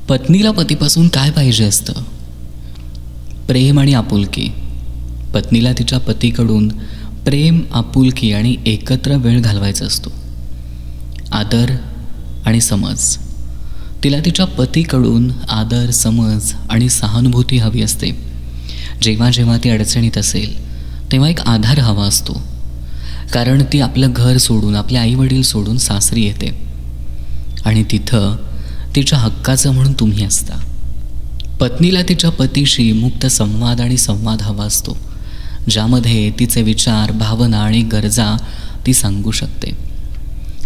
पत्नीला पतीपासून काय पाहिजे असतं? प्रेम आणि आपुलकी. पत्नीला तिच्या पतीकडून प्रेम, आपुलकी आणि एकत्र वेळ घालवायचा असतो. आदर आणि समज. तिला तिच्या पतीकडून आदर, समज आणि सहानुभूती हवी असते. जेव्हा जेव्हा ती अडचणीत असेल तेव्हा एक आधार हवा असतो, कारण ती आपलं घर सोडून, आपले आईवडील सोडून सासरी येते आणि तिथं तिच्या हक्काचं म्हणून तुम्ही असता. पत्नीला तिच्या पतीशी मुक्त संवाद आणि संवाद हवा असतो, ज्यामध्ये तिचे विचार, भावना आणि गरजा ती सांगू शकते.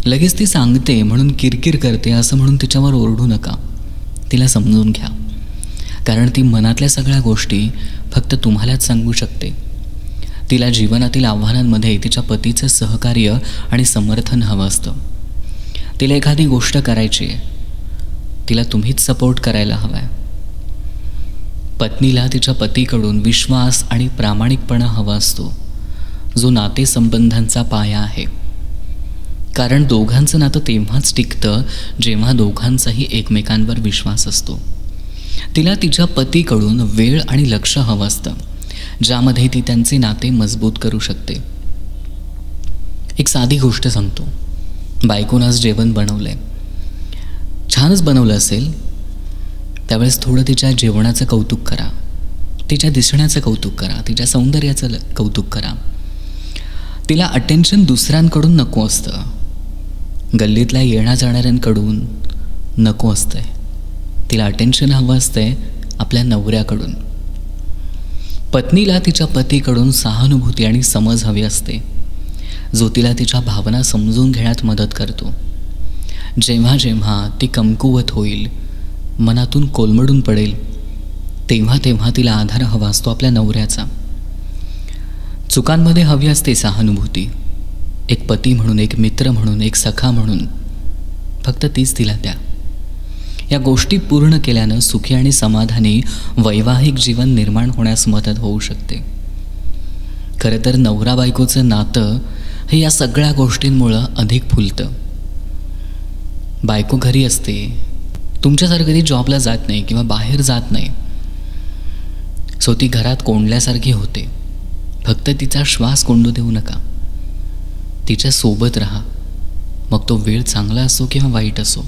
लगेच ती सांगते म्हणून किरकिर करते असं म्हणून तिच्यावर ओरडू नका. तिला समजून घ्या, कारण ती मनातल्या सगळ्या गोष्टी फक्त तुम्हालाच सांगू शकते. तिला जीवनातील आव्हानांमध्ये तिच्या पतीचं सहकार्य आणि समर्थन हवं असतं. तिला एखादी गोष्ट करायची आहे, तिला तुम्हीच सपोर्ट करायला हवा आहे. पत्नीला तिच्या पतीकडून विश्वास आणि प्रामाणिकपणा हवा असतो, जो नातेसंबंधांचा पाया आहे. कारण दोघांचं नातं तेव्हाच टिकतं जेव्हा दोघांचाही एकमेकांवर विश्वास असतो. तिला तिच्या पतीकडून वेळ आणि लक्ष हवं असतं, ज्यामध्ये ती त्यांचे नाते मजबूत करू शकते. एक साधी गोष्ट सांगतो. बायकोनं आज जेवण बनवलंय, छानच बनवलं असेल, त्यावेळेस थोडं तिच्या जेवणाचं कौतुक करा, तिच्या दिसण्याचं कौतुक करा, तिच्या सौंदर्याचं कौतुक करा. तिला अटेन्शन दुसऱ्यांकडून नको असतं, गल्लीतल्या येण्या जाणाऱ्यांकडून नको असतंय. तिला अटेन्शन हवं असतंय आपल्या नवऱ्याकडून. पत्नीला तिच्या पतीकडून सहानुभूती आणि समज हवी असते, जो तिला तिच्या भावना समजून घेण्यात मदत करतो. जेव्हा जेव्हा ती कमकुवत होईल, मनातून कोलमडून पडेल, तेव्हा तेव्हा तिला आधार हवा असतो आपल्या नवऱ्याचा. चुकांमध्ये हवी असते सहानुभूती. एक पती म्हणून, एक मित्र म्हणून, एक सखा म्हणून फक्त तीच तिला द्या. या गोष्टी पूर्ण केल्यानं सुखी आणि समाधानी वैवाहिक जीवन निर्माण होण्यास मदत होऊ शकते. खरं तर नवरा बायकोचं नातं हे या सगळ्या गोष्टींमुळं अधिक फुलतं. बायको घरी असते, तुमच्यासारखं ती जॉबला जात नाही किंवा बाहेर जात नाही, सो ती घरात कोंडल्यासारखी होते. फक्त तिचा श्वास कोंडू देऊ नका, तिच्या सोबत राहा. मग तो वेळ चांगला असो किंवा वाईट असो.